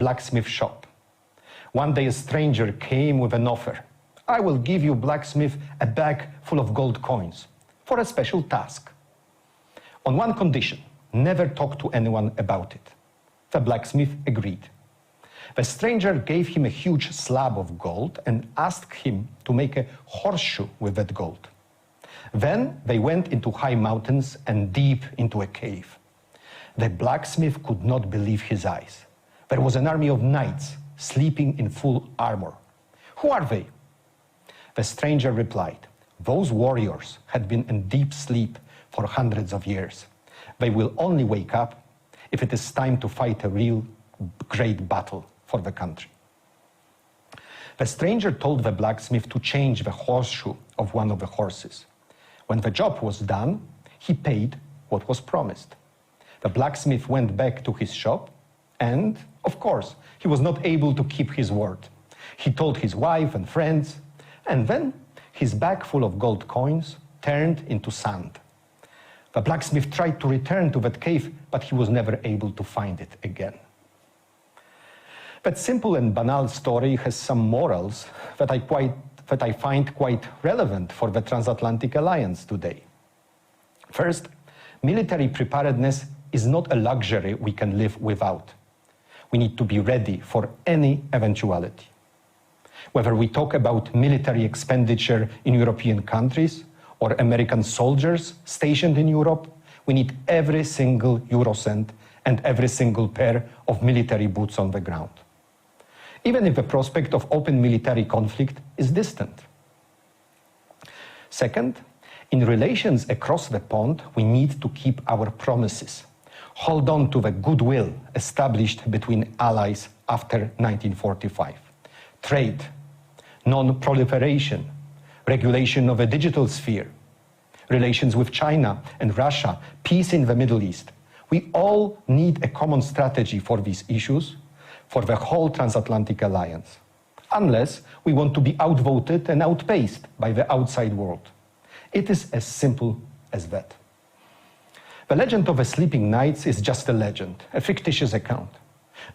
blacksmith shop. One day a stranger came with an offer. I will give you, blacksmith, a bag full of gold coins for a special task. On one condition, never talk to anyone about it. The blacksmith agreed. The stranger gave him a huge slab of gold and asked him to make a horseshoe with that gold. Then they went into high mountains and deep into a cave. The blacksmith could not believe his eyes. There was an army of knights sleeping in full armor. Who are they? The stranger replied, those warriors had been in deep sleep for hundreds of years. They will only wake up if it is time to fight a real great battle for the country. The stranger told the blacksmith to change the horseshoe of one of the horses. When the job was done, he paid what was promised. The blacksmith went back to his shop and, of course, he was not able to keep his word. He told his wife and friends, and then his bag full of gold coins turned into sand. The blacksmith tried to return to that cave, but he was never able to find it again. That simple and banal story has some morals that I find quite relevant for the transatlantic alliance today. First, military preparedness is not a luxury we can live without. We need to be ready for any eventuality. Whether we talk about military expenditure in European countries or American soldiers stationed in Europe, we need every single euro cent and every single pair of military boots on the ground, even if the prospect of open military conflict is distant. Second, in relations across the pond, we need to keep our promises. Hold on to the goodwill established between allies after 1945. Trade, non-proliferation, regulation of a digital sphere, relations with China and Russia, peace in the Middle East. We all need a common strategy for these issues, for the whole transatlantic alliance, unless we want to be outvoted and outpaced by the outside world. It is as simple as that. The legend of the sleeping knights is just a legend, a fictitious account.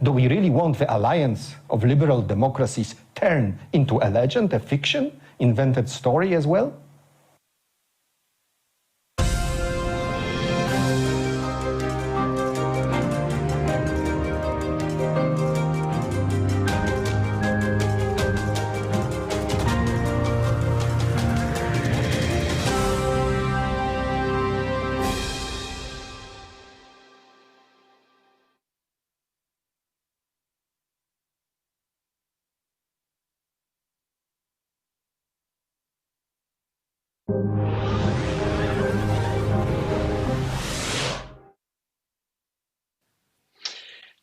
Do we really want the alliance of liberal democracies turn into a legend, a fiction, invented story as well?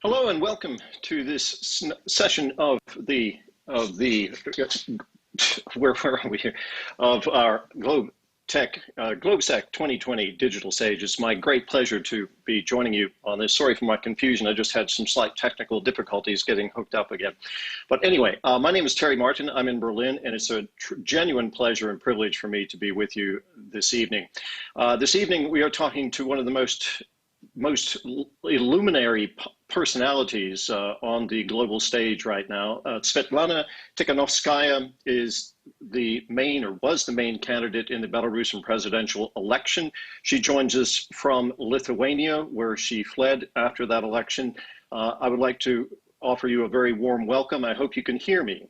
Hello and welcome to this session of where are we here? Of our GlobeSec 2020 Digital Sage. It's my great pleasure to be joining you on this. Sorry for my confusion. I just had some slight technical difficulties getting hooked up again. But anyway, my name is Terry Martin. I'm in Berlin, and it's a genuine pleasure and privilege for me to be with you this evening. This evening, we are talking to one of the most illuminary personalities on the global stage right now. Svetlana Tikhanovskaya is the main, or was the main candidate in the Belarusian presidential election. She joins us from Lithuania, where she fled after that election. I would like to offer you a very warm welcome. I hope you can hear me.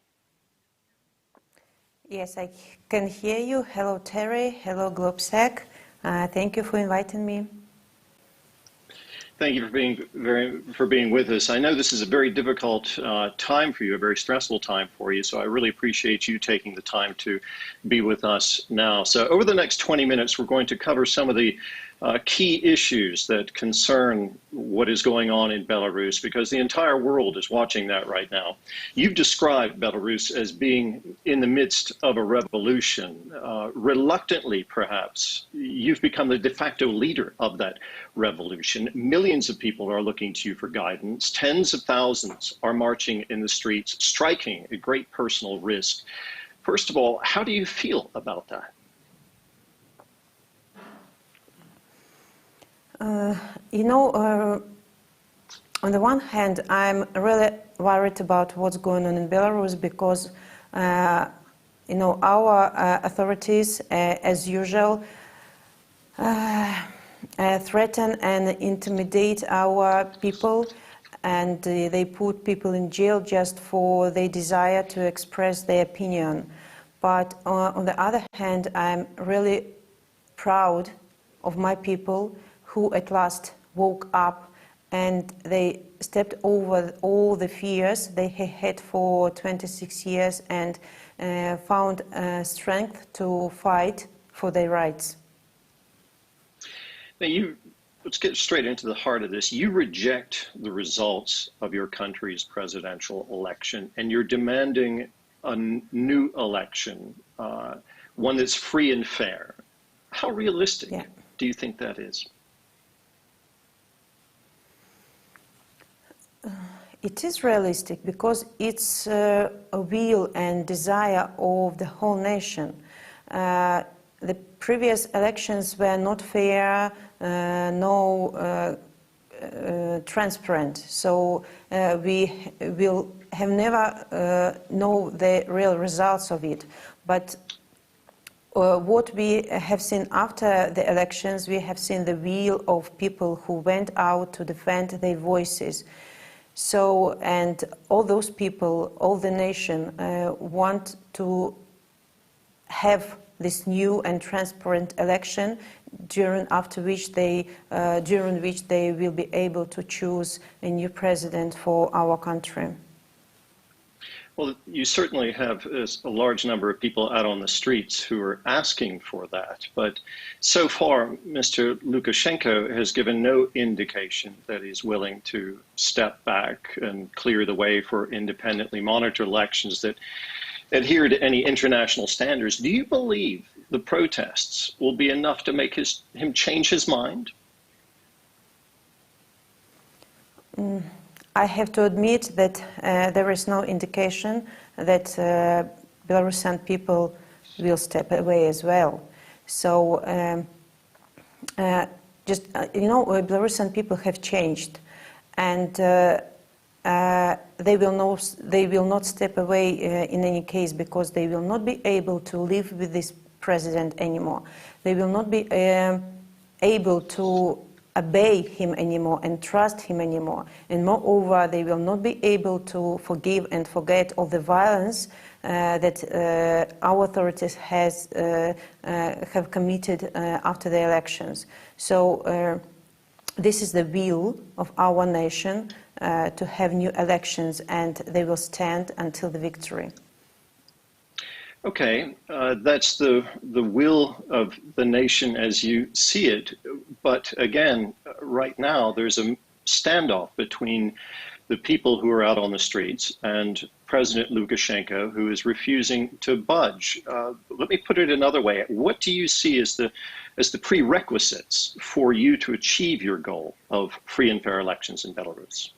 Yes, I can hear you. Hello, Terry. Hello, GlobeSec. Thank you for inviting me. Thank you for being with us. I know this is a very difficult time for you, a very stressful time for you. So I really appreciate you taking the time to be with us now. So over the next 20 minutes, we're going to cover some of the key issues that concern what is going on in Belarus, because the entire world is watching that right now. You've described Belarus as being in the midst of a revolution. Reluctantly, perhaps, you've become the de facto leader of that revolution. Millions of people are looking to you for guidance. Tens of thousands are marching in the streets, striking a great personal risk. First of all, how do you feel about that? on the one hand, I'm really worried about what's going on in Belarus because, our authorities, as usual, threaten and intimidate our people, and they put people in jail just for their desire to express their opinion. But on the other hand, I'm really proud of my people who at last woke up and they stepped over all the fears they had for 26 years and found strength to fight for their rights. Now let's get straight into the heart of this. You reject the results of your country's presidential election, and you're demanding a new election, one that's free and fair. How realistic do you think that is? It is realistic because it's a will and desire of the whole nation. The previous elections were not fair, transparent. So we will have never know the real results of it. But what we have seen after the elections, we have seen the will of people who went out to defend their voices. So, and all those people, all the nation want to have this new and transparent election during which they will be able to choose a new president for our country. Well, you certainly have a large number of people out on the streets who are asking for that. But so far, Mr. Lukashenko has given no indication that he's willing to step back and clear the way for independently monitored elections that adhere to any international standards. Do you believe the protests will be enough to make him change his mind? I have to admit that there is no indication that Belarusian people will step away as well. So, Belarusian people have changed, and they will not step away in any case because they will not be able to live with this president anymore. They will not be able to obey him anymore and trust him anymore. And moreover, they will not be able to forgive and forget all the violence that our authorities have committed after the elections. So this is the will of our nation to have new elections, and they will stand until the victory. Okay, that's the will of the nation as you see it. But again, right now, there's a standoff between the people who are out on the streets and President Lukashenko, who is refusing to budge. Let me put it another way. What do you see as the prerequisites for you to achieve your goal of free and fair elections in Belarus?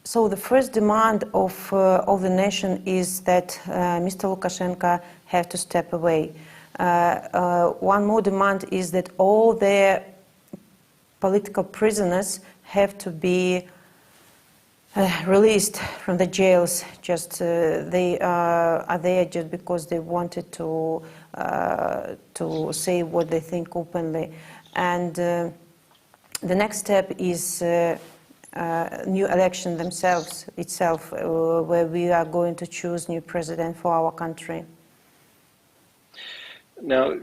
So the first demand of the nation is that Mr. Lukashenko have to step away. One more demand is that all the political prisoners have to be released from the jails. Just they are there just because they wanted to say what they think openly. And the next step is new election itself, where we are going to choose new president for our country. Now,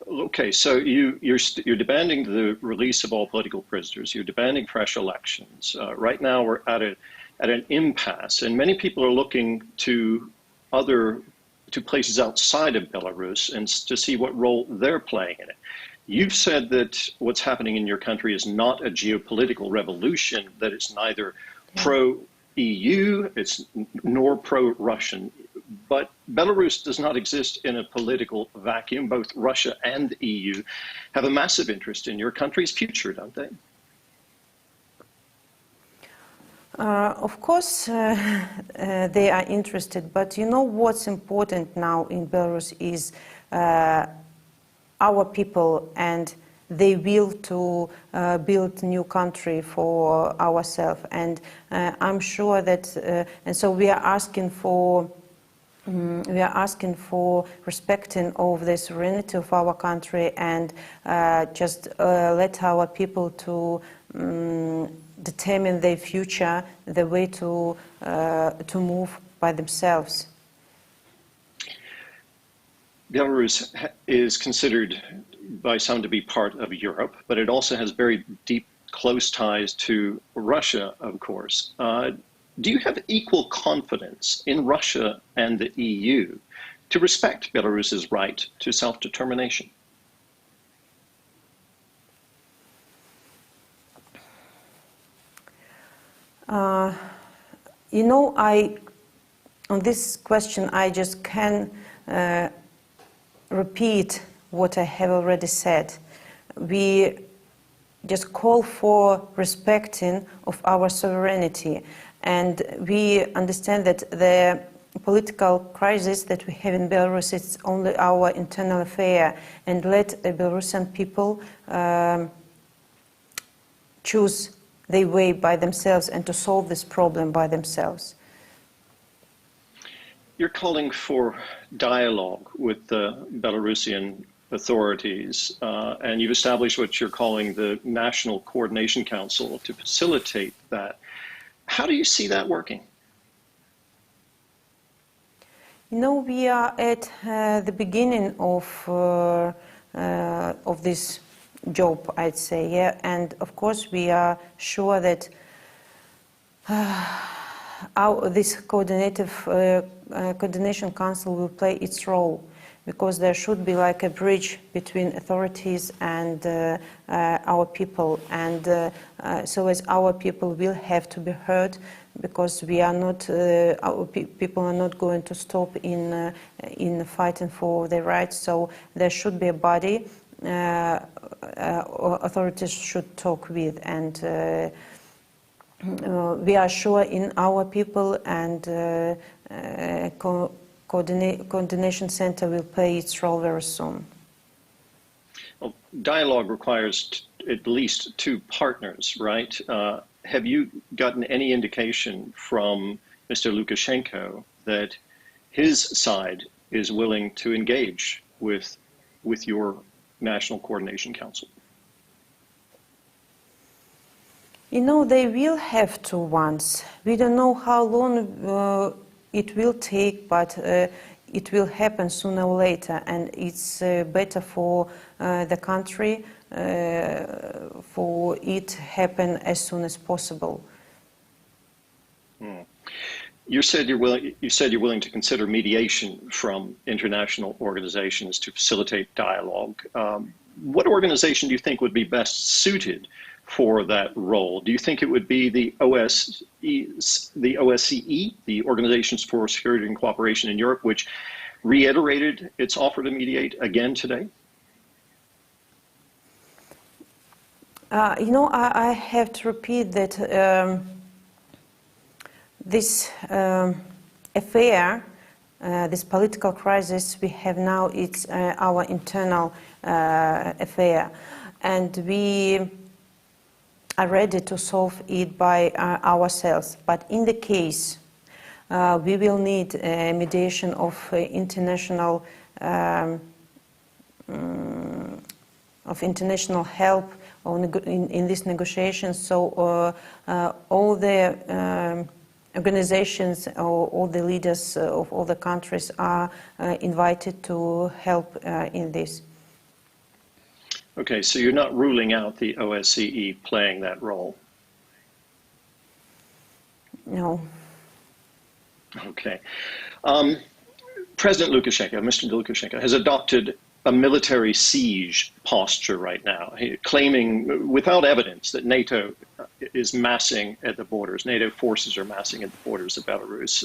okay, so you're demanding the release of all political prisoners. You're demanding fresh elections. Right now, we're at an impasse, and many people are looking to places outside of Belarus and to see what role they're playing in it. You've said that what's happening in your country is not a geopolitical revolution, that it's neither pro-EU, nor pro-Russian. But Belarus does not exist in a political vacuum. Both Russia and the EU have a massive interest in your country's future, don't they? Of course, they are interested. But you know what's important now in Belarus is our people and they will to build new country for ourselves. And I'm sure that, and so we are asking for respecting of the sovereignty of our country, and just let our people to determine their future, the way to move by themselves. Belarus is considered by some to be part of Europe, but it also has very deep, close ties to Russia, of course. Do you have equal confidence in Russia and the EU to respect Belarus's right to self-determination? You know, on this question, I just can repeat what I have already said. We just call for respecting of our sovereignty, and we understand that the political crisis that we have in Belarus is only our internal affair, and let the Belarusian people choose their way by themselves and to solve this problem by themselves. You're calling for dialogue with the Belarusian authorities, and you've established what you're calling the National Coordination Council to facilitate that. How do you see that working? You know, we are at the beginning of this job, I'd say, yeah, and of course we are sure that this coordination council will play its role, because there should be like a bridge between authorities and our people, and so as our people will have to be heard, because we are not, our people are not going to stop in fighting for their rights. So there should be a body authorities should talk with, and we are sure in our people, and coordination center will play its role very soon. Well, dialogue requires at least two partners, right? Have you gotten any indication from Mr. Lukashenko that his side is willing to engage with your National Coordination Council? You know, they will have to once. We don't know how long it will take, but it will happen sooner or later, and it's better for the country for it happen as soon as possible. You said you're willing to consider mediation from international organizations to facilitate dialogue. What organization do you think would be best suited for that role? Do you think it would be the OSCE, the Organizations for Security and Cooperation in Europe, which reiterated its offer to mediate again today? You know, I have to repeat that this affair, this political crisis we have now, it's our internal affair, and we are ready to solve it by ourselves. But in the case we will need mediation of international help in these negotiations. So all the organizations or all the leaders of all the countries are invited to help in this. Okay, so you're not ruling out the OSCE playing that role? No. Okay. President Lukashenko, Mr. Lukashenko, has adopted a military siege posture right now, claiming without evidence that NATO is massing at the borders. NATO forces are massing at the borders of Belarus.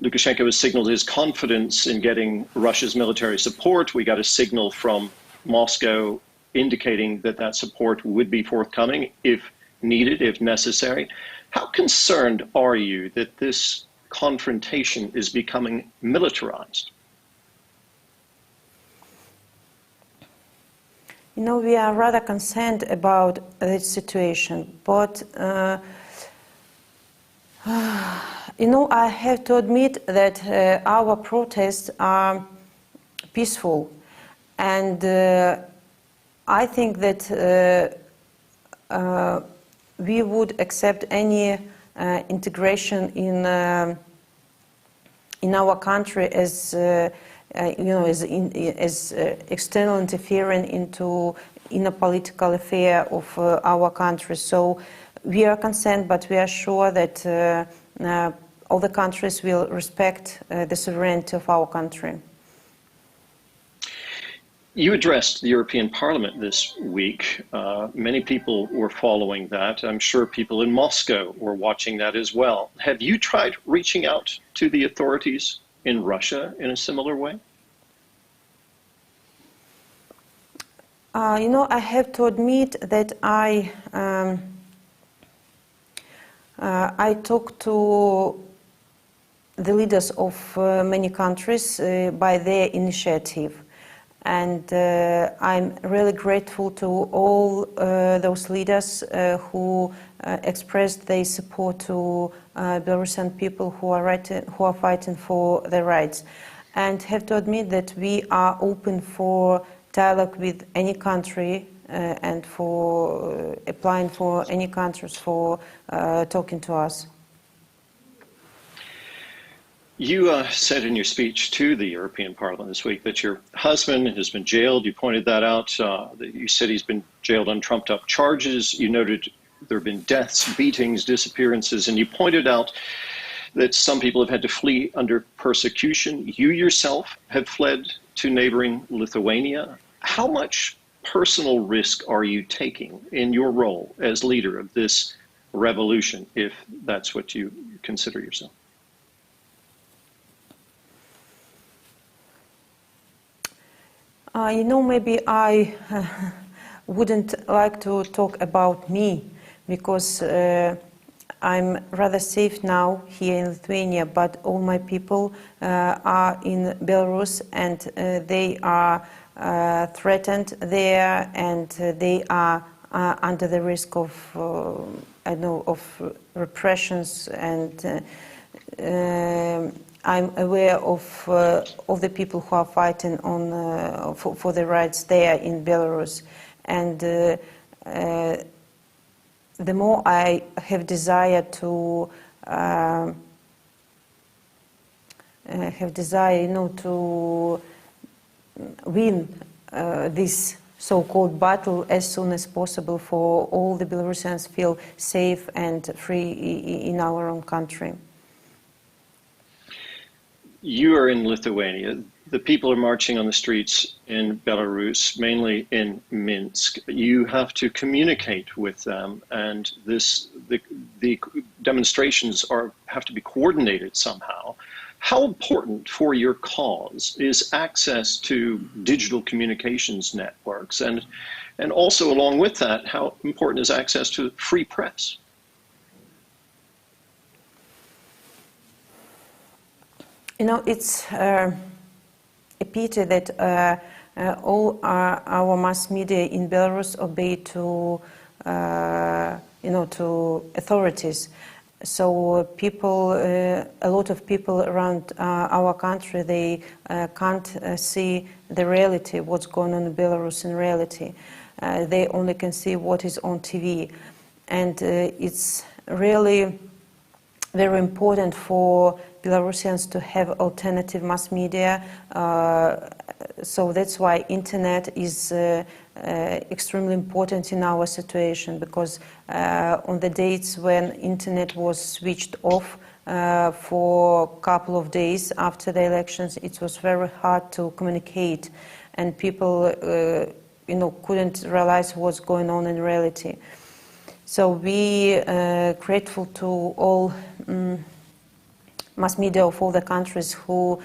Lukashenko has signaled his confidence in getting Russia's military support. We got a signal from Moscow indicating that that support would be forthcoming if needed, if necessary. How concerned are you that this confrontation is becoming militarized? You We are rather concerned about this situation, but I have to admit that our protests are peaceful, and I think that we would accept any integration in our country as as external interfering into inner political affair of our country. So we are concerned, but we are sure that all the countries will respect the sovereignty of our country. You addressed the European Parliament this week. Many people were following that. I'm sure people in Moscow were watching that as well. Have you tried reaching out to the authorities in Russia in a similar way? I have to admit that I talked to the leaders of many countries by their initiative. And I'm really grateful to all those leaders who expressed their support to Belarusian people who are fighting for their rights. And have to admit that we are open for dialogue with any country and for applying for any countries for talking to us. You said in your speech to the European Parliament this week that your husband has been jailed. You pointed that out. You said he's been jailed on trumped-up charges. You noted there have been deaths, beatings, disappearances, and you pointed out that some people have had to flee under persecution. You yourself have fled to neighboring Lithuania. How much personal risk are you taking in your role as leader of this revolution, if that's what you consider yourself? Maybe I wouldn't like to talk about me because I'm rather safe now here in Lithuania, but all my people are in Belarus and they are threatened there and they are under the risk of, of repressions, and I'm aware of all the people who are fighting on for their rights there in Belarus, and the more I have desire to to win this so-called battle as soon as possible, for all the Belarusians feel safe and free in our own country. You are in Lithuania. The people are marching on the streets in Belarus, mainly in Minsk. You have to communicate with them, and the demonstrations have to be coordinated somehow. How important for your cause is access to digital communications networks, and also along with that, how important is access to free press? It's a pity that all our mass media in Belarus obey to to authorities. So people, a lot of people around our country, they can't see the reality, what's going on in Belarus in reality. They only can see what is on TV, and it's really very important for Belarusians to have alternative mass media. So that's why internet is extremely important in our situation, because on the dates when internet was switched off for a couple of days after the elections, it was very hard to communicate, and people couldn't realize what's going on in reality. So we are grateful to all mass media of all the countries who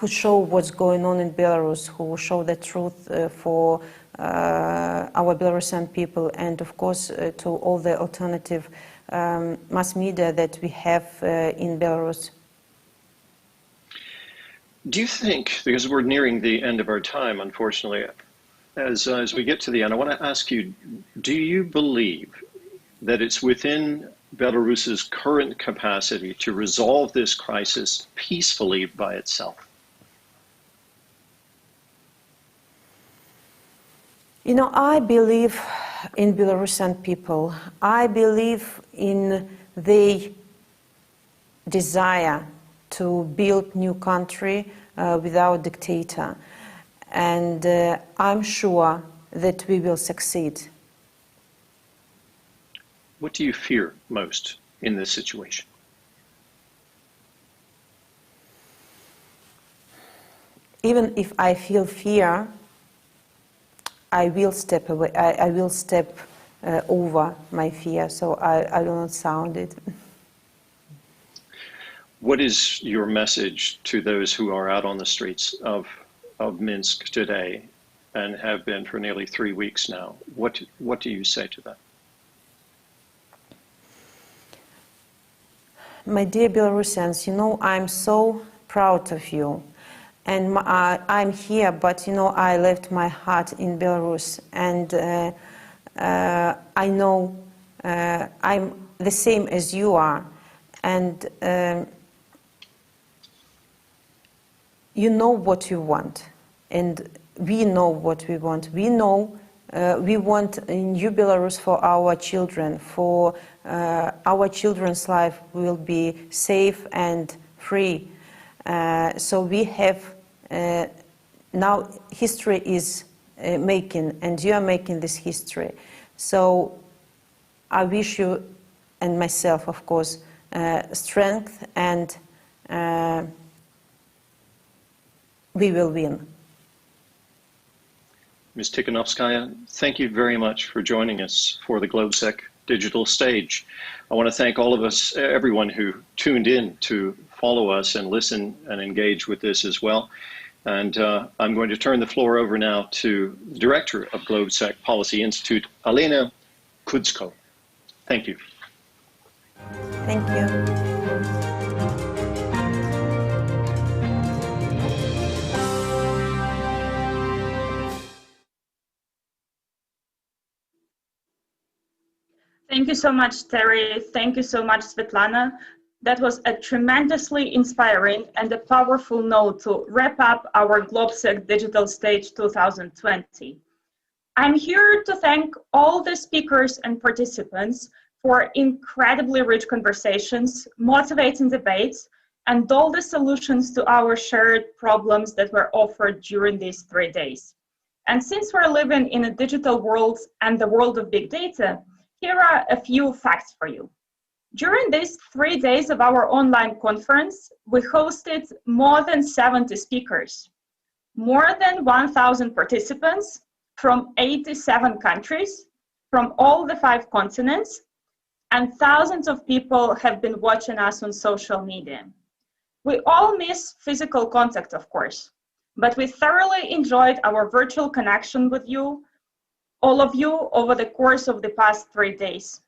show what's going on in Belarus, who show the truth for our Belarusian people, and of course to all the alternative mass media that we have in Belarus. Do you think, because we're nearing the end of our time, unfortunately, as we get to the end, I want to ask you, do you believe that it's within Belarus's current capacity to resolve this crisis peacefully by itself? You know, I believe in Belarusian people. I believe in their desire to build new country without dictator. And I'm sure that we will succeed. What do you fear most in this situation? Even if I feel fear, I will step away. I will step over my fear, so I will not sound it. What is your message to those who are out on the streets of Minsk today and have been for nearly 3 weeks now? What do you say to them? My dear Belarusians, you know, I'm so proud of you. And I'm here, but, you know, I left my heart in Belarus. And I know I'm the same as you are. And you know what you want. And we know what we want. We know we want a new Belarus for our children, for our children's life will be safe and free. So we have, now history is making, and you are making this history. So I wish you, and myself, of course, strength, and we will win. Ms. Tikhanovskaya, thank you very much for joining us for the GlobeSec digital stage. I want to thank all of us, everyone who tuned in to follow us and listen and engage with this as well. And I'm going to turn the floor over now to the Director of GlobeSec Policy Institute, Alena Kudsko. Thank you. Thank you. Thank you so much, Terry. Thank you so much, Svetlana. That was a tremendously inspiring and a powerful note to wrap up our GlobeSec Digital Stage 2020. I'm here to thank all the speakers and participants for incredibly rich conversations, motivating debates, and all the solutions to our shared problems that were offered during these 3 days. And since we're living in a digital world and the world of big data, here are a few facts for you. During these 3 days of our online conference, we hosted more than 70 speakers, more than 1,000 participants from 87 countries, from all the 5 continents, and thousands of people have been watching us on social media. We all miss physical contact, of course, but we thoroughly enjoyed our virtual connection with you, all of you, over the course of the past 3 days.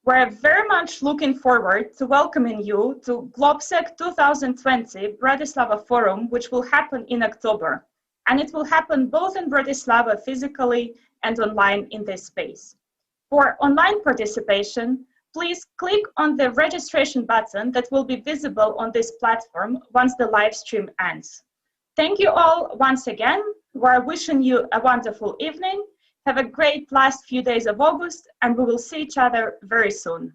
We're very much looking forward to welcoming you to GlobeSec 2020 Bratislava Forum, which will happen in October. And it will happen both in Bratislava physically and online in this space. For online participation, please click on the registration button that will be visible on this platform once the live stream ends. Thank you all once again. We're wishing you a wonderful evening. Have a great last few days of August, and we will see each other very soon.